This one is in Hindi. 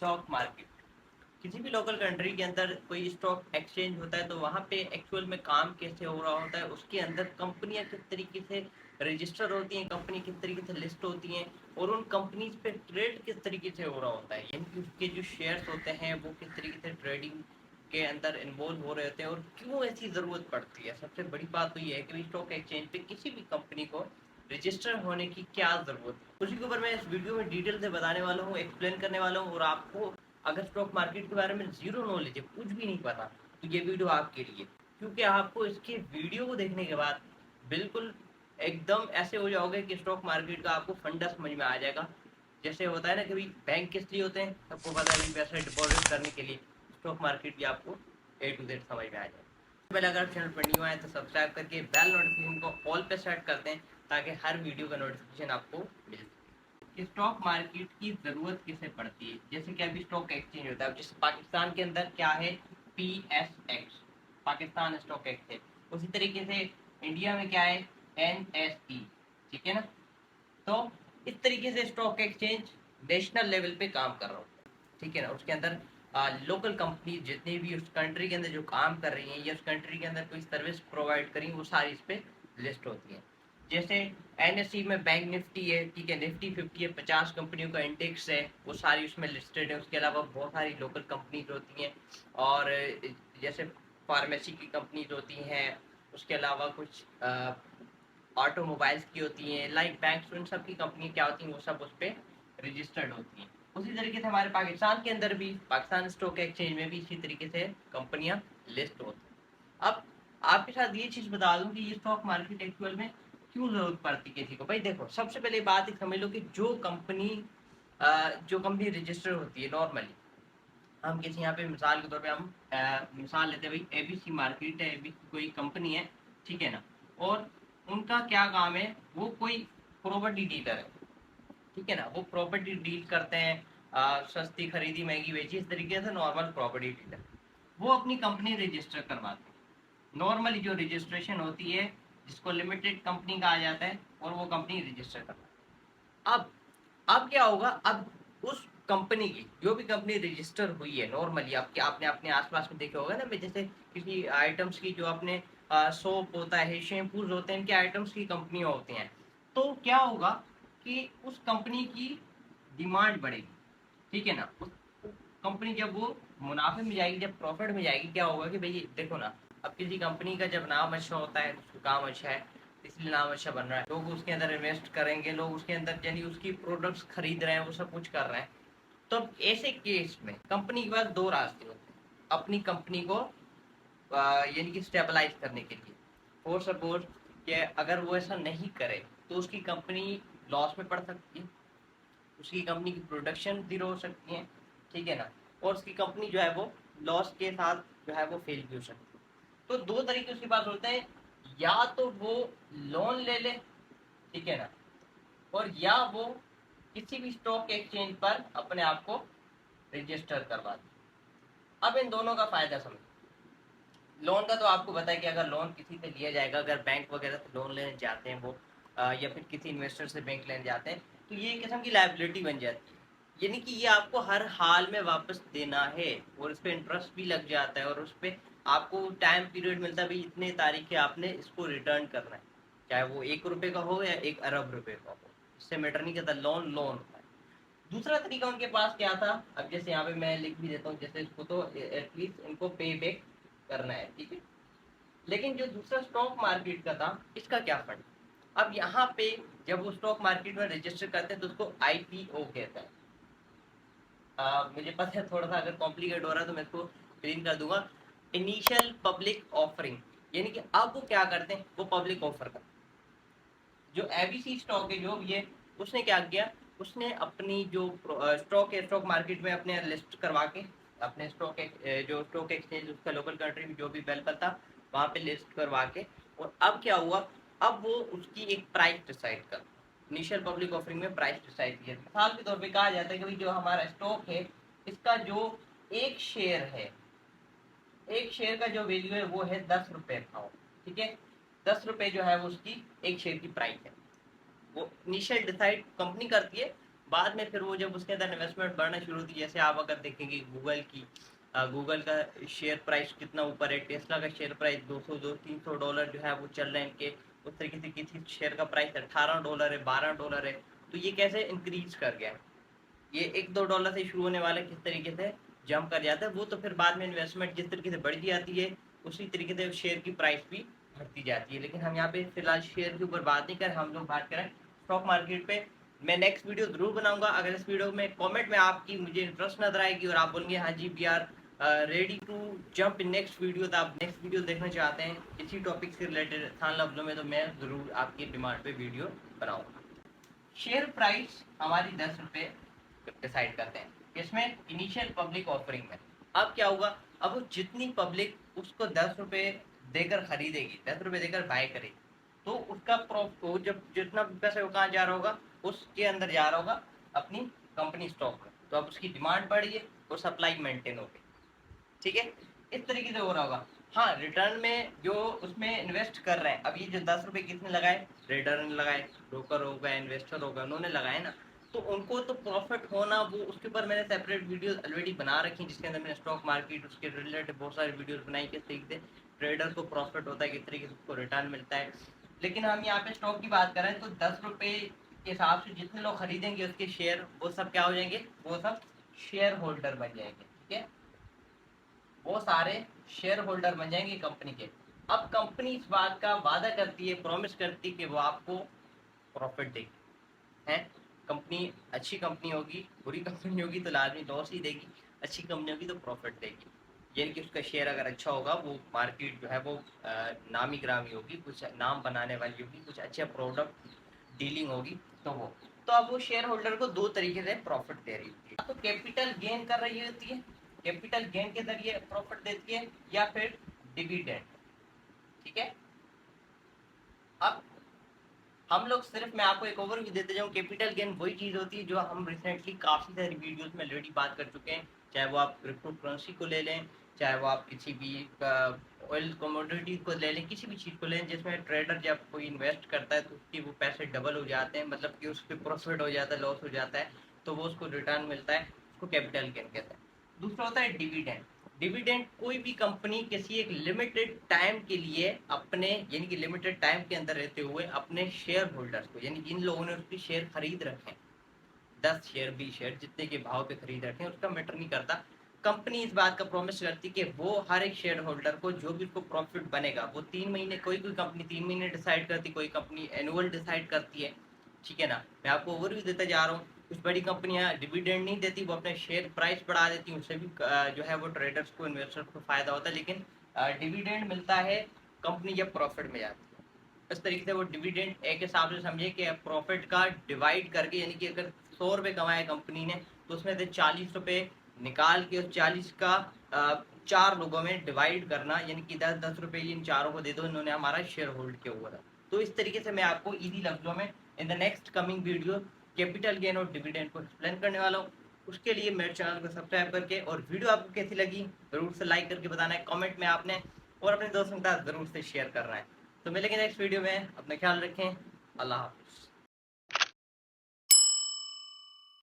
Stock market. किसी भी लोकल कंट्री के अंदर कोई स्टॉक एक्सचेंज होता है तो वहाँ पे एक्चुअल में काम कैसे हो रहा होता है, उसके अंदर कंपनियां किस तरीके से रजिस्टर होती हैं, कंपनी किस तरीके से लिस्ट होती हैं और उन कंपनीज पे ट्रेड किस तरीके से हो रहा होता है, यानी कि उसके जो शेयर्स होते हैं वो किस तरीके से ट्रेडिंग के अंदर इन्वॉल्व हो रहे होते हैं और क्यों ऐसी ज़रूरत पड़ती है। सबसे बड़ी बात तो ये है कि स्टॉक एक्सचेंज पे किसी भी कंपनी को रजिस्टर होने की क्या ज़रूरत है, उसी के ऊपर मैं इस वीडियो में डिटेल से बताने वाला हूँ, एक्सप्लेन करने वाला हूँ। और आपको अगर स्टॉक मार्केट के बारे में जीरो नॉलेज है, कुछ भी नहीं पता, तो ये वीडियो आपके लिए, क्योंकि आपको इसके वीडियो को देखने के बाद बिल्कुल एकदम ऐसे हो जाओगे कि स्टॉक मार्केट का आपको फंडा समझ में आ जाएगा। जैसे होता है ना कि भाई बैंक किस लिए होते हैं, सबको पता है कि पैसा डिपॉजिट करने के लिए, स्टॉक मार्केट भी आपको ए टू जेड समझ में आ जाए। पहले अगर चैनल पर न्यू आए तो सब्सक्राइब करके बेल नोटिफिकेशन को ऑल पे सेट कर दें ताकि हर वीडियो का नोटिफिकेशन आपको मिल सके। स्टॉक मार्केट की जरूरत किसे पड़ती है, जैसे कि अभी स्टॉक एक्सचेंज होता है, जैसे पाकिस्तान के अंदर क्या है, PSX, पाकिस्तान स्टॉक एक्सचेंज। उसी तरीके से इंडिया में क्या है, NSE, ठीक है ना। तो इस तरीके से स्टॉक एक्सचेंज नेशनल लेवल पे काम कर रहा होता है, ठीक है ना। उसके अंदर लोकल कंपनी जितनी भी उस कंट्री के अंदर जो काम कर रही हैं या उस कंट्री के अंदर कोई सर्विस प्रोवाइड करी, वो सारी इस पे लिस्ट होती हैं। जैसे NSE में बैंक निफ्टी है, ठीक है, निफ्टी 50 है, 50 कंपनियों का इंडेक्स है, वो सारी उसमें लिस्टेड है। उसके अलावा बहुत सारी लोकल कंपनीज होती हैं और जैसे फार्मेसी की कंपनीज होती हैं, उसके अलावा कुछ ऑटोमोबाइल्स की होती हैं, लाइक बैंक्स, उन सब की कंपनी क्या होती हैं, वो सब उस पर रजिस्टर्ड होती हैं। उसी तरीके से हमारे पाकिस्तान के अंदर भी, पाकिस्तान स्टॉक एक्सचेंज में भी इसी तरीके से कंपनियां लिस्ट होती हैं। अब आपके साथ ये चीज़ बता दूं कि ये स्टॉक मार्केट एक्चुअल में क्यों जरूरत पड़ती है किसी को। भाई देखो, सबसे पहले बात एक समझ लो कि जो कंपनी रजिस्टर होती है नॉर्मली, हम किसी यहाँ पे मिसाल के तौर पे हम मिसाल लेते हैं, भाई ABC मार्केट है, ABC कोई कंपनी है, ठीक है ना। और उनका क्या काम है, वो कोई प्रॉपर्टी डीलर है, ठीक है ना। वो प्रॉपर्टी डील करते हैं, सस्ती खरीदी महंगी बेची, इस तरीके से नॉर्मल प्रॉपर्टी डीलर वो अपनी कंपनी रजिस्टर करवाते हैं। नॉर्मली जो रजिस्ट्रेशन होती है, जिसको लिमिटेड कंपनी कहा जाता है, और वो कंपनी रजिस्टर करवाती है। अब क्या होगा, अब उस कंपनी की जो भी कंपनी रजिस्टर हुई है, नॉर्मली आपके आपने अपने आसपास में देखे होगा ना, जैसे किसी आइटम्स की जो अपने सोप होता है, शैम्पूज होते हैं, इनके आइटम्स की कंपनियां होती हैं। तो क्या होगा कि उस कंपनी की डिमांड बढ़ेगी, ठीक है ना। उस कंपनी जब वो मुनाफे में जाएगी, जब प्रॉफिट में जाएगी, क्या होगा कि भाई देखो ना, अब किसी कंपनी का जब नाम अच्छा होता है, उसका काम अच्छा है, इसलिए नाम अच्छा बन रहा है, लोग उसके अंदर इन्वेस्ट करेंगे, लोग उसके अंदर यानी उसकी प्रोडक्ट्स खरीद रहे हैं, वो सब कुछ कर रहे हैं। तो अब ऐसे केस में कंपनी के पास दो रास्ते होते हैं अपनी कंपनी को यानी कि स्टेबलाइज करने के लिए। और सपोज कि अगर वो ऐसा नहीं करे तो उसकी कंपनी लॉस में पड़ सकती है, उसकी कंपनी की प्रोडक्शन जीरो हो सकती है, ठीक है ना। और उसकी कंपनी जो है वो लॉस के साथ जो है वो फेल भी हो सकती है। तो दो तरीके उसके पास होते हैं, या तो वो लोन ले ले, ठीक है ना, और या वो किसी भी स्टॉक एक्सचेंज पर अपने आप को रजिस्टर करवा दे। अब इन दोनों का फायदा समझो। लोन का तो आपको पता है कि अगर लोन किसी से लिया जाएगा, अगर बैंक वगैरह से लोन लेने जाते हैं वो, या फिर किसी इन्वेस्टर से बैंक लेने जाते हैं, तो ये एक किस्म की लाइबिलिटी बन जाती है, यानी कि ये आपको हर हाल में वापस देना है, और इस पर इंटरेस्ट भी लग जाता है, और उस पर आपको टाइम पीरियड मिलता है, भाई इतने तारीख के आपने इसको रिटर्न करना है, चाहे वो 1 रुपये का हो या 1 अरब रुपये का हो, इससे मैटर नहीं करता, लोन लोन होता है। दूसरा तरीका उनके पास क्या था, अब जैसे यहाँ पे मैं लिख भी देता हूँ, जैसे इसको तो एटलीस्ट इनको पे बैक करना है, ठीक है। लेकिन जो दूसरा स्टॉक मार्केट का था, इसका क्या फंड। अब यहाँ पे जब वो स्टॉक मार्केट में रजिस्टर करते हैं तो उसको IPO कहता है। मुझे पता है थोड़ा सा अगर कॉम्प्लिकेट हो रहा है तो मैं इसको क्लीन कर दूंगा। इनिशियल पब्लिक ऑफरिंग, यानी कि अब वो क्या करते हैं, वो पब्लिक ऑफर करते हैं। जो ABC स्टॉक है जो ये, उसने क्या किया, उसने अपनी जो स्टॉक है, स्टॉक मार्केट में अपने लिस्ट करवा के, अपने जो स्टॉक एक्सचेंज उसका लोकल कंट्री में जो भी अवेलेबल था वहाँ पे लिस्ट करवा के, और अब क्या हुआ, अब वो उसकी एक प्राइस डिसाइड कर, इनिशियल पब्लिक ऑफरिंग में प्राइस डिसाइड किया। मिसाल के तौर पे कहा जाता है कि भाई जो हमारा स्टॉक है, इसका जो एक शेयर है, एक शेयर का जो वैल्यू है वो है 10 रुपए का, ठीक है। 10 रुपए जो है वो उसकी एक शेयर की प्राइस है। वो इनिशियल डिसाइड कंपनी करती है, बाद में फिर वो जब उसके अंदर इन्वेस्टमेंट बढ़ना शुरू होती, जैसे आप अगर देखेंगे गूगल की, गूगल का शेयर प्राइस कितना ऊपर है, टेस्ला का शेयर प्राइस 200-300 डॉलर जो है वो चल रहे हैं इनके, उस तरीके से किसी शेयर का प्राइस 18 डॉलर है, 12 डॉलर है। तो ये कैसे इंक्रीज कर गया, ये 1-2 डॉलर से शुरू होने वाला किस तरीके से जंप कर जाता है, वो तो फिर बाद में इन्वेस्टमेंट जिस तरीके से बढ़ती जाती है उसी तरीके से शेयर की प्राइस भी बढ़ती जाती है। लेकिन हम यहाँ पे फिलहाल शेयर के ऊपर बात नहीं करें, हम लोग बात करें स्टॉक मार्केट पे। मैं नेक्स्ट वीडियो जरूर बनाऊंगा। अगर इस वीडियो में कमेंट में आपकी मुझे इंटरेस्ट नजर आएगी और आप बोलेंगे हाँ जी we are ready to jump in next video, तो आप नेक्स्ट वीडियो देखना चाहते हैं इसी टॉपिक से रिलेटेड आसान लफ्जों में, तो मैं जरूर आपकी डिमांड पे वीडियो बनाऊंगा। शेयर प्राइस हमारी 10 रुपये डिसाइड करते हैं, इसमें इनिशियल पब्लिक ऑफरिंग में। अब क्या होगा, अब वो जितनी पब्लिक उसको 10 रुपये देकर खरीदेगी, 10 रुपये देकर बाय करेगी, तो उसका प्रॉफिट जब जितना पैसा वो कहाँ जा रहा होगा, उसके अंदर जा रहा होगा अपनी कंपनी स्टॉक में। तो अब उसकी डिमांड बढ़ गई और सप्लाई मेंटेन हो गई, ठीक है, इस तरीके से हो रहा होगा। हाँ, रिटर्न में जो उसमें इन्वेस्ट कर रहे हैं, अब ये जो 10 रुपये किसने लगाए, ट्रेडर ने लगाए, ब्रोकर हो गए, इन्वेस्टर हो गए, उन्होंने लगाए ना, तो उनको तो प्रॉफिट होना, वो उसके ऊपर मैंने सेपरेट वीडियो ऑलरेडी बना रखी, जिसके अंदर मैंने स्टॉक मार्केट उसके रिलेटेड बहुत सारी वीडियोस बनाई, किस तरीके से ट्रेडर को प्रॉफिट होता है, किस तरीके से उसको रिटर्न मिलता है। लेकिन हम यहाँ पे स्टॉक की बात करें तो 10 रुपये के हिसाब से जितने लोग खरीदेंगे उसके शेयर, वो सब क्या हो जाएंगे, वो सब शेयर होल्डर बन जाएंगे, ठीक है, वो सारे शेयर होल्डर बन जाएंगे कंपनी के। अब कंपनी इस बात का वादा करती है, प्रॉमिस करती है कि वो आपको प्रॉफिट देगी, है, कंपनी अच्छी कंपनी होगी, बुरी कंपनी होगी तो लाजमी लॉस ही देगी, अच्छी कंपनी होगी तो प्रॉफिट देगी। यानी कि उसका शेयर अगर अच्छा होगा, वो मार्केट जो है वो नामी ग्रामी होगी, कुछ नाम बनाने वाली होगी, कुछ अच्छा प्रोडक्ट डीलिंग होगी, तो अब वो शेयर होल्डर को दो तरीके से प्रॉफिट दे रही होती है, तो कैपिटल गेन कर रही होती है, कैपिटल गेन के जरिए प्रॉफिट देती है, या फिर डिविडेंड, ठीक है। अब हम लोग सिर्फ, मैं आपको एक ओवरव्यू देते जाऊँ, कैपिटल गेन वही चीज होती है जो हम रिसेंटली काफी सारी वीडियोस में ऑलरेडी बात कर चुके हैं, चाहे वो आप क्रिप्टो करेंसी को ले लें, चाहे वो आप किसी भी ऑयल कमोडिटी को ले लें, किसी भी चीज को लें जिसमें ट्रेडर जब कोई इन्वेस्ट करता है तो उसके वो पैसे डबल हो जाते हैं, मतलब कि उसके प्रॉफिट हो जाता है, लॉस हो जाता है, तो वो उसको रिटर्न मिलता है, उसको कैपिटल गेन कहते हैं। दूसरा होता है डिविडेंड। डिविडेंड कोई भी कंपनी किसी एक लिमिटेड टाइम के लिए अपने, यानी कि लिमिटेड टाइम के अंदर रहते हुए अपने शेयर होल्डर्स को, यानी जिन लोगों ने उसके शेयर खरीद रखे, 10 शेयर 20 शेयर जितने के भाव पे खरीद रखे हैं, उसका मैटर नहीं करता, कंपनी इस बात का प्रॉमिस करती कि वो हर एक शेयर होल्डर को जो भी उसको प्रॉफिट बनेगा, वो 3 महीने, कोई कोई कंपनी 3 महीने डिसाइड करती, कोई कंपनी एनुअल डिसाइड करती है, ठीक है ना। मैं आपको ओवरव्यू देता जा रहा हूँ। कुछ बड़ी कंपनियां डिविडेंड नहीं देती, वो अपने शेयर प्राइस बढ़ा देती हैं, उससे भी जो है वो ट्रेडर्स को, इन्वेस्टर्स को फायदा होता है, लेकिन डिविडेंड मिलता है कंपनी जब प्रॉफिट में जाती है। इस तरीके से वो डिविडेंड एक हिसाब से समझिए कि प्रॉफिट का डिवाइड करके, यानी कि अगर 100 रुपये कमाए कंपनी ने, तो उसमें से 40 रुपये निकाल के उस 40 का 4 लोगों में डिवाइड करना, यानी कि 10-10 रुपये इन चारों को दे दो, इन्होंने हमारा शेयर होल्ड किया हुआ था। तो इस तरीके से मैं आपको इजी लफ्जों में in the next coming video capital gain और डिविडेंड को एक्सप्लेन करने वाला हूँ। उसके लिए मेरे चैनल को सब्सक्राइब करके, और वीडियो आपको कैसी लगी जरूर से लाइक करके बताना है कमेंट में आपने, और अपने दोस्तों के साथ जरूर से शेयर करना है। तो मिलेंगे नेक्स्ट वीडियो में, अपना ख्याल रखें, अल्लाह हाफिज़।